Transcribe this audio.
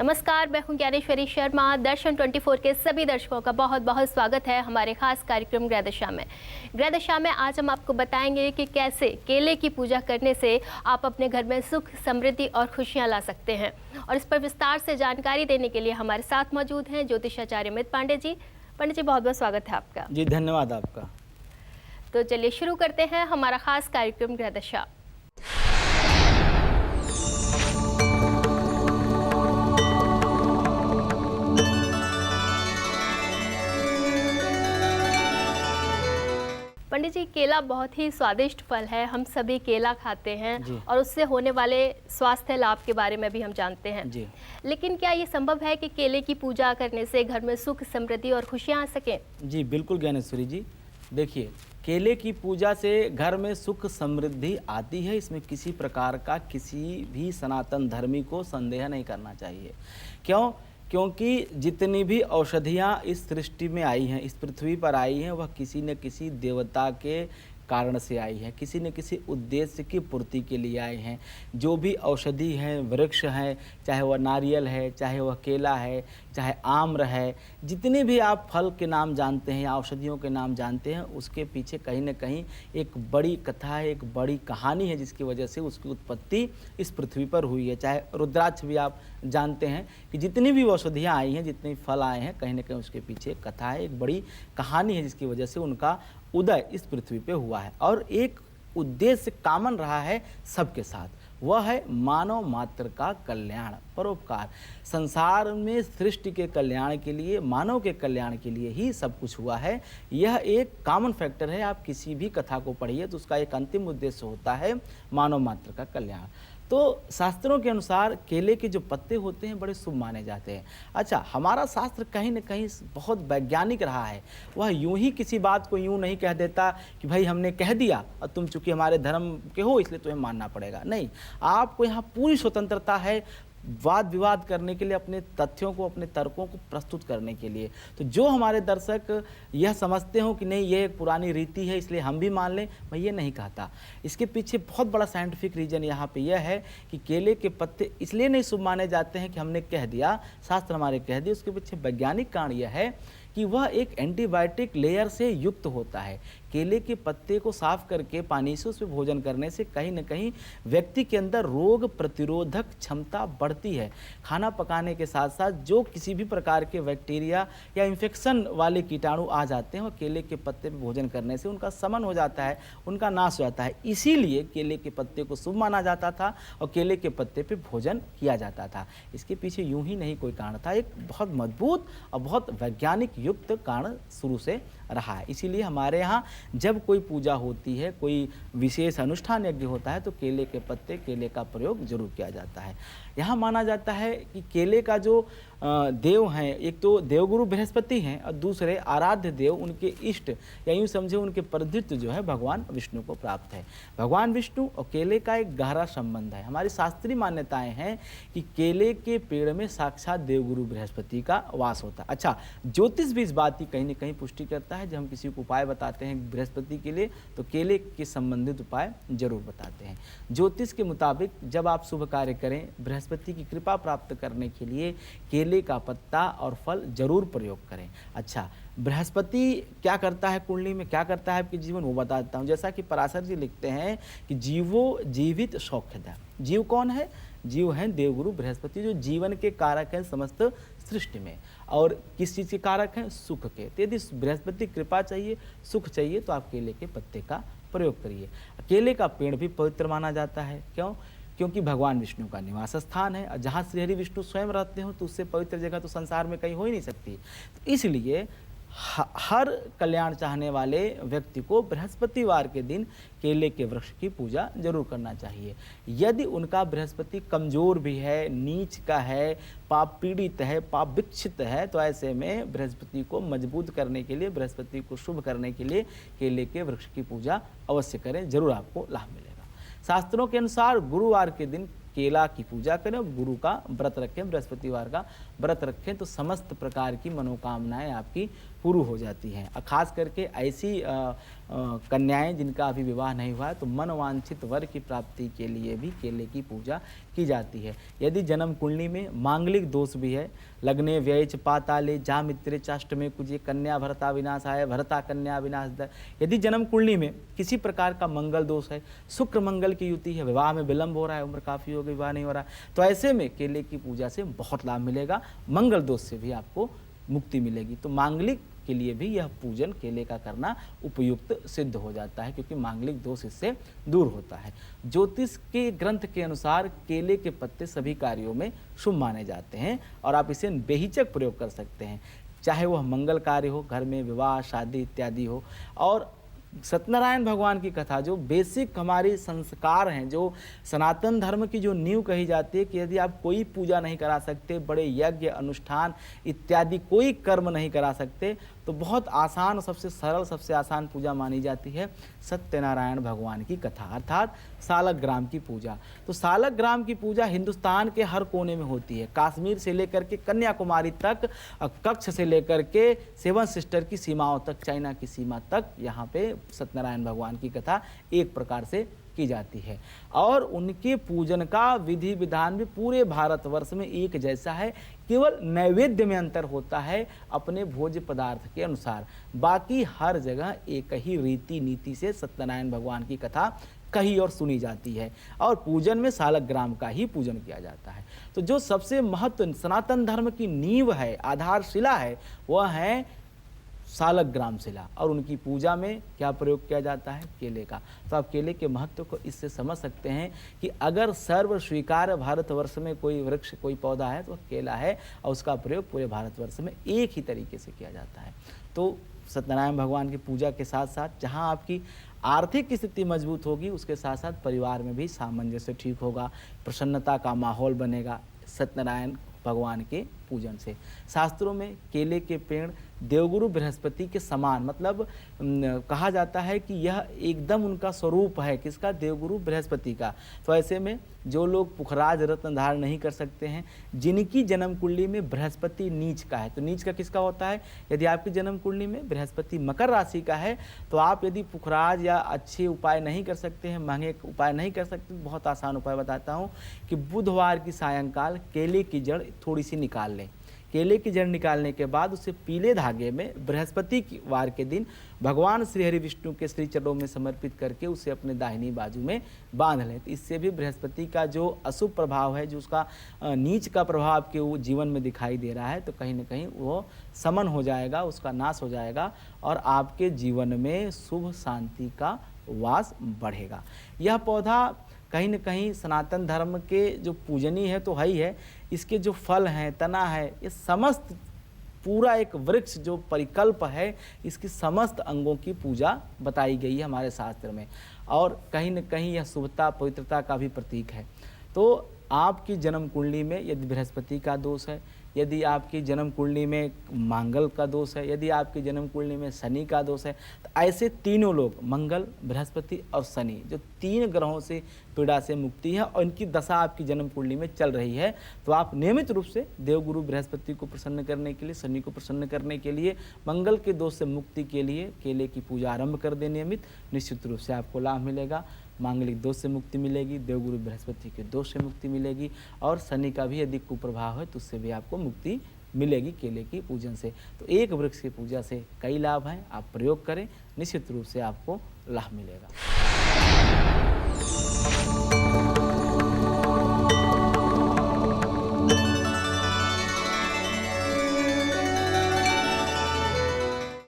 नमस्कार, मैं हूं ज्ञानेश्वरी शर्मा। दर्शन 24 के सभी दर्शकों का बहुत बहुत स्वागत है हमारे खास कार्यक्रम ग्रह दशा में। ग्रह दशा में आज हम आपको बताएंगे कि कैसे केले की पूजा करने से आप अपने घर में सुख, समृद्धि और खुशियां ला सकते हैं। और इस पर विस्तार से जानकारी देने के लिए हमारे साथ मौजूद हैं ज्योतिषाचार्य अमित पांडे जी। पंडित जी, बहुत बहुत स्वागत है आपका। जी, धन्यवाद आपका। तो चलिए शुरू करते हैं हमारा खास कार्यक्रम ग्रह दशा। पंडित जी, केला बहुत ही स्वादिष्ट फल है। हम सभी केला खाते हैं और उससे होने वाले स्वास्थ्य लाभ के बारे में भी हम जानते हैं जी। लेकिन क्या ये संभव है कि केले की पूजा करने से घर में सुख, समृद्धि और खुशियां आ सकें? जी बिल्कुल ज्ञानेश्वरी जी। देखिए, केले की पूजा से घर में सुख समृद्धि आती है, इसमें किसी प्रकार का किसी भी सनातन धर्मी को संदेह नहीं करना चाहिए। क्यों? क्योंकि जितनी भी औषधियाँ इस सृष्टि में आई हैं, इस पृथ्वी पर आई हैं, वह किसी न किसी देवता के कारण से आई है, किसी न किसी उद्देश्य की पूर्ति के लिए आए हैं। जो भी औषधि हैं, वृक्ष हैं, चाहे वह नारियल है, चाहे वह केला है, चाहे आम्र है, जितने भी आप फल के नाम जानते हैं या औषधियों के नाम जानते हैं, उसके पीछे कहीं न कहीं एक बड़ी कथा है, एक बड़ी कहानी है, जिसकी वजह से उसकी उत्पत्ति इस पृथ्वी पर हुई है। चाहे रुद्राक्ष भी आप जानते हैं कि जितनी भी औषधियाँ आई हैं, जितने फल आए हैं, कहीं न कहीं उसके पीछे एक कथा है, एक बड़ी कहानी है, जिसकी वजह से उनका उदय इस पृथ्वी पे हुआ है। और एक उद्देश्य कॉमन रहा है सबके साथ, वह है मानव मात्र का कल्याण, परोपकार। संसार में सृष्टि के कल्याण के लिए, मानव के कल्याण के लिए ही सब कुछ हुआ है। यह एक कॉमन फैक्टर है। आप किसी भी कथा को पढ़िए तो उसका एक अंतिम उद्देश्य होता है मानव मात्र का कल्याण। तो शास्त्रों के अनुसार केले के जो पत्ते होते हैं बड़े शुभ माने जाते हैं। अच्छा, हमारा शास्त्र कहीं न कहीं बहुत वैज्ञानिक रहा है। वह यूं ही किसी बात को यूं नहीं कह देता कि भाई हमने कह दिया और तुम चूंकि हमारे धर्म के हो इसलिए तुम्हें मानना पड़ेगा। नहीं, आपको यहाँ पूरी स्वतंत्रता है वाद विवाद करने के लिए, अपने तथ्यों को, अपने तर्कों को प्रस्तुत करने के लिए। तो जो हमारे दर्शक यह समझते हो कि नहीं ये एक पुरानी रीति है इसलिए हम भी मान लें, मैं ये नहीं कहता। इसके पीछे बहुत बड़ा साइंटिफिक रीजन यहाँ पे यह है कि केले के पत्ते इसलिए नहीं शुभ माने जाते हैं कि हमने कह दिया, शास्त्र हमारे कह दिए। उसके पीछे वैज्ञानिक कारण यह है कि वह एक एंटीबायोटिक लेयर से युक्त होता है। केले के पत्ते को साफ करके पानी से उसमें भोजन करने से कहीं न कहीं व्यक्ति के अंदर रोग प्रतिरोधक क्षमता बढ़ती है। खाना पकाने के साथ साथ जो किसी भी प्रकार के बैक्टीरिया या इन्फेक्शन वाले कीटाणु आ जाते हैं, वह केले के पत्ते पर भोजन करने से उनका शमन हो जाता है, उनका नाश हो जाता है। इसीलिए केले के पत्ते को शुभ माना जाता था और केले के पत्ते पर भोजन किया जाता था। इसके पीछे यूं ही नहीं कोई कारण था, एक बहुत मजबूत और बहुत वैज्ञानिक युक्त कारण शुरू से रहा है। इसीलिए हमारे यहाँ जब कोई पूजा होती है, कोई विशेष अनुष्ठान यज्ञ होता है, तो केले के पत्ते, केले का प्रयोग जरूर किया जाता है। यहाँ माना जाता है कि केले का जो देव हैं, एक तो देवगुरु बृहस्पति हैं और दूसरे आराध्य देव, उनके इष्ट या यूँ समझे उनके प्रधित्व जो है भगवान विष्णु को प्राप्त है। भगवान विष्णु और केले का एक गहरा संबंध है। हमारी शास्त्रीय मान्यताएं हैं कि केले के पेड़ में साक्षात देवगुरु बृहस्पति का वास होता है। अच्छा, ज्योतिष भी इस बात की कहीं न कहीं पुष्टि करता है। जब हम किसी को उपाय बताते हैं बृहस्पति के लिए तो केले के संबंधित उपाय जरूर बताते हैं। ज्योतिष के मुताबिक जब आप शुभ कार्य करें, बृहस्पति की कृपा प्राप्त करने के लिए केले का पत्ता और फल जरूर प्रयोग करें। अच्छा, बृहस्पति क्या करता है, कुंडली में क्या करता है आपके जीवन, वो बता देता हूँ। जैसा कि पराशर जी लिखते हैं कि जीवो जीवित सौख्यदा। जीव कौन है? जीव हैं देवगुरु बृहस्पति, जो जीवन के कारक हैं समस्त सृष्टि में। और किस चीज़ के कारक हैं? सुख के। तो यदि बृहस्पति कृपा चाहिए, सुख चाहिए, तो आप केले के पत्ते का प्रयोग करिए। केले का पेड़ भी पवित्र माना जाता है। क्यों? क्योंकि भगवान विष्णु का निवास स्थान है और जहाँ श्रीहरि विष्णु स्वयं रहते हो तो उससे पवित्र जगह तो संसार में कहीं हो ही नहीं सकती। तो इसलिए हर कल्याण चाहने वाले व्यक्ति को बृहस्पतिवार के दिन केले के वृक्ष की पूजा जरूर करना चाहिए। यदि उनका बृहस्पति कमजोर भी है, नीच का है, पाप पीड़ित है, पाप विक्षित है, तो ऐसे में बृहस्पति को मजबूत करने के लिए, बृहस्पति को शुभ करने के लिए केले के वृक्ष की पूजा अवश्य करें, जरूर आपको लाभ मिलेगा। शास्त्रों के अनुसार गुरुवार के दिन केला की पूजा करें और गुरु का व्रत रखें, बृहस्पतिवार का व्रत रखें, तो समस्त प्रकार की मनोकामनाएं आपकी पूरी हो जाती हैं। और खास करके ऐसी कन्याएं जिनका अभी विवाह नहीं हुआ है, तो मनवांछित वर की प्राप्ति के लिए भी केले की पूजा की जाती है। यदि जन्म कुंडली में मांगलिक दोष भी है, लग्ने व्ययच पाताले जामित्रे चाष्टमे कुजे कन्या भरता विनाशाय भरता कन्या विनाश द, यदि जन्म कुंडली में किसी प्रकार का मंगल दोष है, शुक्र मंगल की युति है, विवाह में विलंब हो रहा है, उम्र काफ़ी हो गई, विवाह नहीं हो रहा है, तो ऐसे में केले की पूजा से बहुत लाभ मिलेगा, मंगल दोष से भी आपको मुक्ति मिलेगी। तो मांगलिक के लिए भी यह पूजन केले का करना उपयुक्त सिद्ध हो जाता है, क्योंकि मांगलिक दोष इससे दूर होता है। ज्योतिष के ग्रंथ के अनुसार केले के पत्ते सभी कार्यों में शुभ माने जाते हैं और आप इसे बेहिचक प्रयोग कर सकते हैं, चाहे वह मंगल कार्य हो, घर में विवाह शादी इत्यादि हो। और सत्यनारायण भगवान की कथा जो बेसिक हमारी संस्कार हैं, जो सनातन धर्म की जो नींव कही जाती है कि यदि आप कोई पूजा नहीं करा सकते, बड़े यज्ञ अनुष्ठान इत्यादि कोई कर्म नहीं करा सकते, तो बहुत आसान और सबसे सरल सबसे आसान पूजा मानी जाती है सत्यनारायण भगवान की कथा, अर्थात सालग्राम की पूजा। तो सालग्राम की पूजा हिंदुस्तान के हर कोने में होती है, कश्मीर से लेकर के कन्याकुमारी तक, कच्छ से लेकर के सेवन सिस्टर की सीमाओं तक, चाइना की सीमा तक यहाँ पे सत्यनारायण भगवान की कथा एक प्रकार से की जाती है। और उनके पूजन का विधि विधान भी पूरे भारतवर्ष में एक जैसा है, केवल नैवेद्य में अंतर होता है अपने भोज्य पदार्थ के अनुसार, बाकी हर जगह एक ही रीति नीति से सत्यनारायण भगवान की कथा कही और सुनी जाती है और पूजन में सालग्राम का ही पूजन किया जाता है। तो जो सबसे महत्व सनातन धर्म की नींव है, आधारशिला है, वह है सालग्राम शिला, और उनकी पूजा में क्या प्रयोग किया जाता है, केले का। तो आप केले के महत्व को इससे समझ सकते हैं कि अगर सर्व स्वीकार भारतवर्ष में कोई वृक्ष कोई पौधा है तो केला है, और उसका प्रयोग पूरे भारतवर्ष में एक ही तरीके से किया जाता है। तो सत्यनारायण भगवान की पूजा के साथ साथ जहाँ आपकी आर्थिक स्थिति मजबूत होगी, उसके साथ साथ परिवार में भी सामंजस्य ठीक होगा, प्रसन्नता का माहौल बनेगा सत्यनारायण भगवान के पूजन से। शास्त्रों में केले के पेड़ देवगुरु बृहस्पति के समान, मतलब कहा जाता है कि यह एकदम उनका स्वरूप है, किसका, देवगुरु बृहस्पति का। तो ऐसे में जो लोग पुखराज रत्न धारण नहीं कर सकते हैं, जिनकी जन्म कुंडली में बृहस्पति नीच का है, तो नीच का किसका होता है, यदि आपकी जन्म कुंडली में बृहस्पति मकर राशि का है, तो आप यदि पुखराज या अच्छे उपाय नहीं कर सकते हैं, महंगे उपाय नहीं कर सकते, बहुत आसान उपाय बताता हूँ कि बुधवार की सायंकाल केले की जड़ थोड़ी सी निकाल लें। केले की जड़ निकालने के बाद उसे पीले धागे में बृहस्पति की वार के दिन भगवान श्री हरि विष्णु के श्री चरणों में समर्पित करके उसे अपने दाहिनी बाजू में बांध लें। तो इससे भी बृहस्पति का जो अशुभ प्रभाव है, जो उसका नीच का प्रभाव आपके वो जीवन में दिखाई दे रहा है, तो कहीं ना कहीं वो समन हो जाएगा, उसका नाश हो जाएगा और आपके जीवन में सुख शांति का वास बढ़ेगा। यह पौधा कहीं न कहीं सनातन धर्म के जो पूजनीय है तो है ही है, इसके जो फल हैं, तना है, ये समस्त पूरा एक वृक्ष जो परिकल्प है, इसकी समस्त अंगों की पूजा बताई गई है हमारे शास्त्र में, और कहीं न कहीं यह शुभता पवित्रता का भी प्रतीक है। तो आपकी जन्म कुंडली में यदि बृहस्पति का दोष है, यदि आपकी जन्म कुंडली में मंगल का दोष है, यदि आपकी जन्म कुंडली में शनि का दोष है, तो ऐसे तीनों लोग मंगल, बृहस्पति और शनि, जो तीन ग्रहों से पीड़ा से मुक्ति है और इनकी दशा आपकी जन्म कुंडली में चल रही है, तो आप नियमित रूप से देवगुरु बृहस्पति को प्रसन्न करने के लिए, शनि को प्रसन्न करने के लिए, मंगल के दोष से मुक्ति के लिए केले की पूजा आरंभ कर दें नियमित, निश्चित रूप से आपको लाभ मिलेगा। मांगलिक दोष से मुक्ति मिलेगी, देवगुरु बृहस्पति के दोष से मुक्ति मिलेगी, और शनि का भी यदि कुप्रभाव है तो उससे भी आपको मुक्ति मिलेगी केले की पूजन से। तो एक वृक्ष की पूजा से कई लाभ हैं, आप प्रयोग करें, निश्चित रूप से आपको लाभ मिलेगा।